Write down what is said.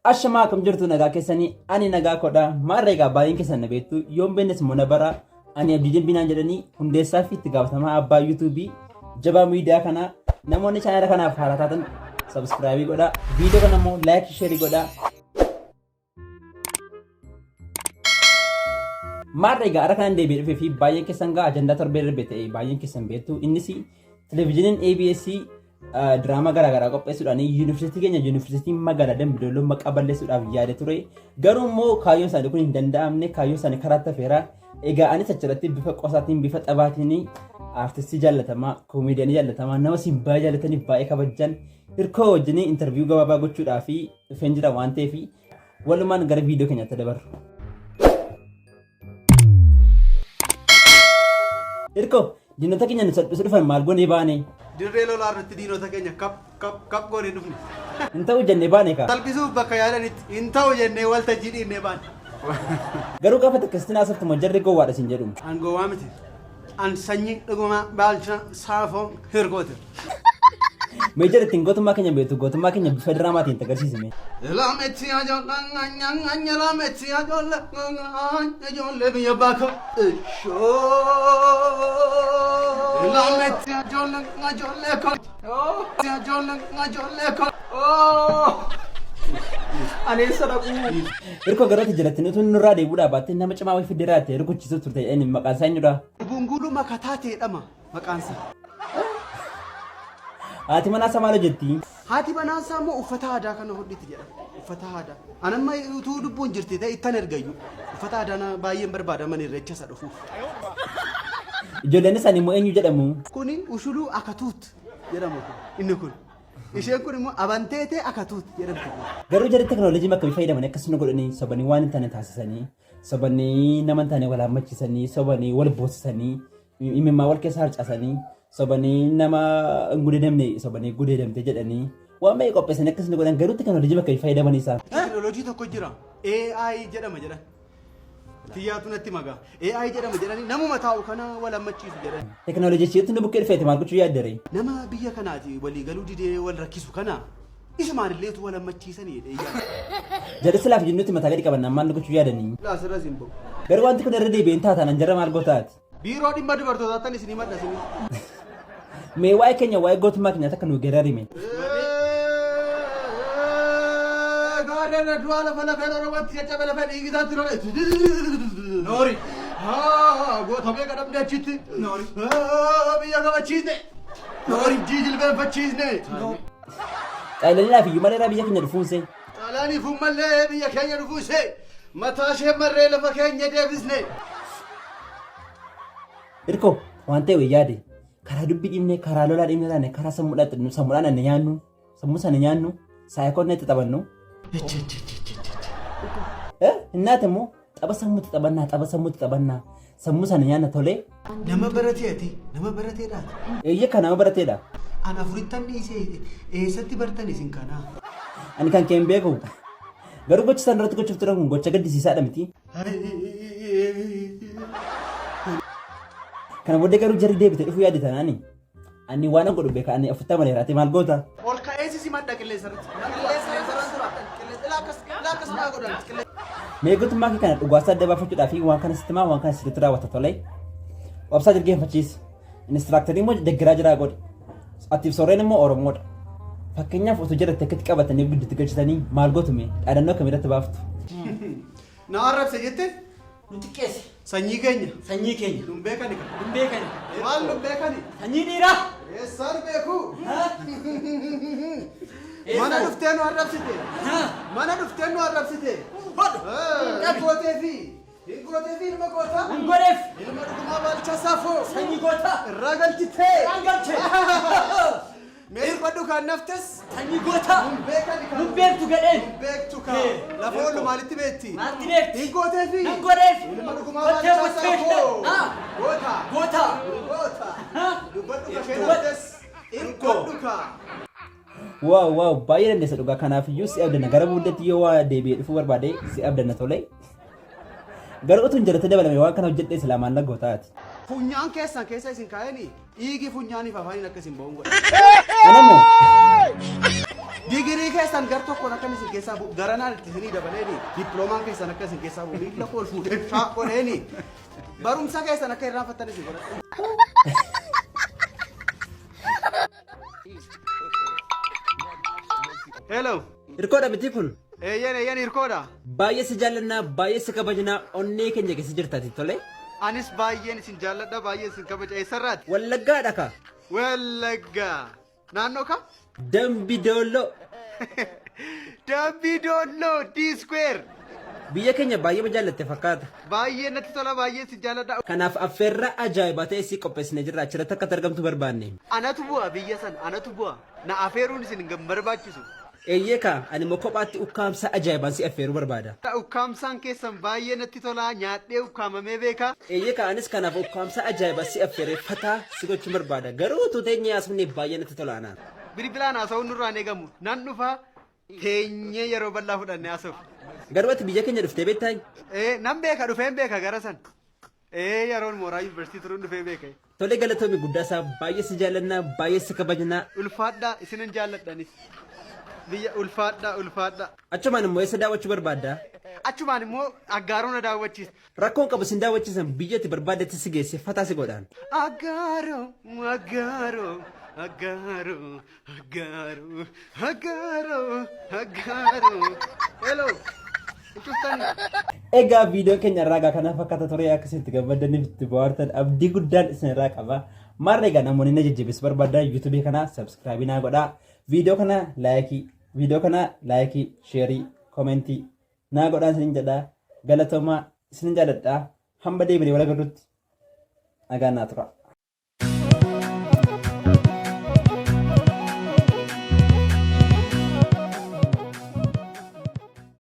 Ashama kam jirtu nagaa keessanii ani nagaa kodha maarreegaa baay'een keessan na beektu yoon bennes mona bara ani abdiin binaan jedhanii hundeessaa fi itti gaafatamaa abbaa YouTube jabaa miidiyaa kana namoonni chaanala kanaaf haaraa taatan subscribe godhaa viidiyoo kana immoo like share godhaa maarreegaa ara kan deebi'ee fi baay'een keessan gaa ajandaa torbee darbe ta'e baay'een keessan beektu innis televizyiniin ABS drama gara qopheessuudhaan yuunivarsiitii keenya yuunivarsiitii magaalaa Dambidolloo maqaa balleessuudhaaf yaade ture garuu immoo kaayyoon isaanii kun hin danda'amne kaayyoon isaanii karaa tafeera egaa anis achirratti bifa qosaatiin bifa xabaatiin aartistii jaallatamaa koomeediyaanii jaallatamaa nama simbaa jaallatanii baay'ee kabajan hirkoo wajjin interviyuu gabaabaa gochuudhaaf dhufeen jira waan ta'eef walumaan gara viidiyoo keenyaatti dabarru. Hirkoo diinota keenya nuti dhufan maal goonee baane? Dirree lolaa irratti diinota keenya kap goonee dhufne. Hin ta'u jennee baane kaa. Salphisuuf bakka yaadanitti hin ta'u jennee waltajjii dhiibnee baane. Garuu gaafa takkasitti naasoftu jarri gowwaadha sin jedhu. An gowwaa miti. An sanyii dhuguma baalcha saafoo hirkoote. Meejar ittiin gootummaa keenya beektu gootummaa keenya bifa diraamaatiin agarsiisime. Laametti ijoollee biyya baakoo. Laametti ijoollee koo. Ijoollee koo. Aneessa dhaquu. Hirkoo garooti jalatti nuti nurraa deebi'uudhaa baattee nama cimaa wayii fidiraate rukuchiisuu turte inni maqaan isaa eenyudha? Bunguuluu makataa ta'edhama maqaan isaa. Haati manaasaa maal hojjetti? Haati manaasaa immoo uffata aadaa kana hodhiti jedha. Uffata aadaa. Anamma utuu lubbuun jirti ta'e ittan ergayyu. Uffata aadaa baay'een barbaadaman irreecha isa dhufuuf. Ijoolleen isaanii immoo eenyu jedhamu? Kuni ushuluu akatuut jedhamu inni kun. Isheen kun immoo abanteetee akatuut jedhamti. Garuu jarri teknooloojii makka fayyadaman akkasuma godhanii sobanii waan hin taane taasisanii sobanii nama hin taane wal hammachiisanii sobanii wal boosisanii imimmaa wal keessa harcaasanii sobanii nama gudedamne sobanii gudedamte jedhanii waan baay'ee qopheessanii akkasuma godhan garuu teknooloojii makka fayyadaman isaa. Teknooloojii tokko jira AI jedhama jedhan. Tiyyaatu natti magaa AI jedhama jedhanii namuma taa'u kana wal hammachiisu jedhan. Teknooloojii isheetti nu bukkee dhufeeti maal gochuu yaaddare? Nama biyya kanaati walii galuu didee wal rakkisu kana isumaan illeetu wal hammachiisanii dheeyyaa. Jarri silaaf jennutti mataa gadi qaban maal gochuu yaadanii? Laasirra simbo. Garuu wanti kun irra deebi'een taatan jarra maal gootaati? Biiroo dhimma dubartootaatti isinii maddasinii. Mee waa'ee keenya waa'ee gootummaa keenyaatti akka nu geerarime. Gaadana du'a lafa lafeen oromatti jajjabe lafeen dhiigisaatti roole. Noori. Gootamee gadhabne achitti. Noori. Biyya qabachiisne. Noori jijilbeenfachiisne. Xaalaaniidhaaf iyyuu malee biyya keenya dhufuunse. Xaalaaniif uummallee biyya keenya dhufuunse. Mataa ishee marree lafa keenya deebisne. Hirkoo waan ta'e yaade karaa dubbii dhimne karaa lolaa dhimne taane karaa sammuudhaan anne nyaannu sammuu sana nyaannu saayikoon itti taphannu. Innaati immoo tapha sammuutti taphannaa sammuu sana nyaanna tolee. Nama barateeti nama barateedhaati. Eeyya kan nama barateedha. Ana afurittan dhiisee eessatti bartan isin kanaa? Ani kan keen beeku garuu gocha isaan irratti gochuuf turan kun gocha gaddisiisaadha miti. Kana booddee garuu jarri deebite dhufuu yaadde tanaani ani waan godhu beeka ani afurtaa malee raate maal goota? Ol ka'eessi si madda qilleensa irratti. Mee gootummaa kee kana dhugaasaa adda baafachuudhaa fi waan kana sistimaa waan kana sirriitti raawwata tolee. Obsaa jirgeenfachiisi. Inistiraaktarii immoo deggeraa jiraa godhe. Atiif sooreen immoo Oromoodha. Fakkeenyaaf osoo jarratti akkatti qabatanii gidduutti galchitanii maal gootume dhaadannoo kamirratti baaftu? Na arrabse jettee? Nuti keessa. Sanyii keenya. Sanyii keenya. Dumbee kani. Dumbee kani. Maal dumbee kani? Sanyii dhiiraa. Eessaan beeku? Mana dhuftee nu arrabsite. Mana dhuftee nu arrabsite. Hingootee fi ilma goota. Hangooleef. Ilma dhugumaa baalcha saafoo. Sanyii goota. Irraa galchitee. Irraan galchee. Mee baddu kan naftes. Sanyii goota. Dumbee kani kan. Dumbeektu gadheen. Dumbeektu kan. Lafa oolu maalitti beekti? Maalitti beekti? Hingootee fi. Hangooleef. Ilma dhugumaa baalcha saafoo. Goota. Goota. Goota. Dubbadhu kan kee naftes. Hingoodhu kan. Waaw baay'ee dandeessa dhugaa kanaaf iyyuu si abdanna gara booddeetti yoo waa deebi'ee dhufuu barbaade si abdanna tolee. Garuu utuu hin jalatti dabalame waan kana hojjedhee islaamaan laggootaati. Funyaan keessan keessa isin kaa'anii dhiigi funyaaniif afaaniin akka isin ba'uun godha. Anamoo Digirii keessan gar tokkoon akka isin keessaa bu'u garanaan itti isinii dabaleeni dippiloomaan keessan akka isin keessaa bu'u miila kool fuudhee shaaqoleeni barumsa keessan akka irraanfattan isin godhadha. Hello. Hirkoodha miti kun. Eeyyan hirkoodha. Baay'ee si jaallannaa baay'ee si kabajnaa onnee keenya keessa jirtaati tole. Anis baay'een isin jaalladha baay'ee isin kabaja eessarraati? Wallaggaadha ka. Wallaggaa. Naannoo kam? Dambi Doollo. Dambi Doollo D-Square. Biyya keenya baay'ee jaallatte fakkaata. Baay'ee natti tola baay'ee isin jaalladha. Kanaaf affeerraa ajaa'ibaa ta'e si qopheessine jirra achirratti akka argamtu barbaanne. Anatu bu'a biyya san anatu bu'a. Na afeeruun isin hin barbaachisu. Eeyyee ka ani immoo kophaatti ukkaamsa ajaa'ibaan si affeeruu barbaada. Ukkaamsaan keessan baay'ee natti tola nyaadhee ukkaamamee beeka. Eeyyee ka anis kanaaf ukkaamsa ajaa'ibaa si affeeree fataa si gochuu barbaada. Garuu utuu teenyee haasofne baay'ee natti tola anaan. Bilbilaan haasa'uun nurraan eegamu. Nan dhufaa teenyee yeroo bal'aa fudhannee haasa'u. Garuu ati biyya keenya dhuftee beektaa? Nan beeka dhufeen beeka gara san. Yeroon mooraa yuunivarsiitii turuun dhufee beeka. Tolee galatoomii guddaa isaa baay'ee si jaallannaa baay'ee si kabajnaa. Ulfaadhaa isinin jaalladhanis. Biyya ulfaadhaa. Achumaan immoo eessa daawwachuu barbaaddaa? Achumaan immoo aggaaroo na daawwachiisa. Rakkoon qabu sin daawwachiisan biyyatti barbaadetti si geesse fataa si godhaan. Aggaaroo. Hello. Egaa viidiyoon keenya irraa kanaaf akkata ture akkasitti gammadaniif itti bohaartan abdii guddaan isin irraa qaba. Maarree egaa namoonni na jajjabeessu barbaadan yuutuubii kana sabskiraabii naa godhaa. Viidiyoo kana laayikii, sheerii, koomentii naa godhaa isin jedhaa. Galatoomaa isin jaalladhaa. Hamba deebiin wal agarrutti nagaan naa tura.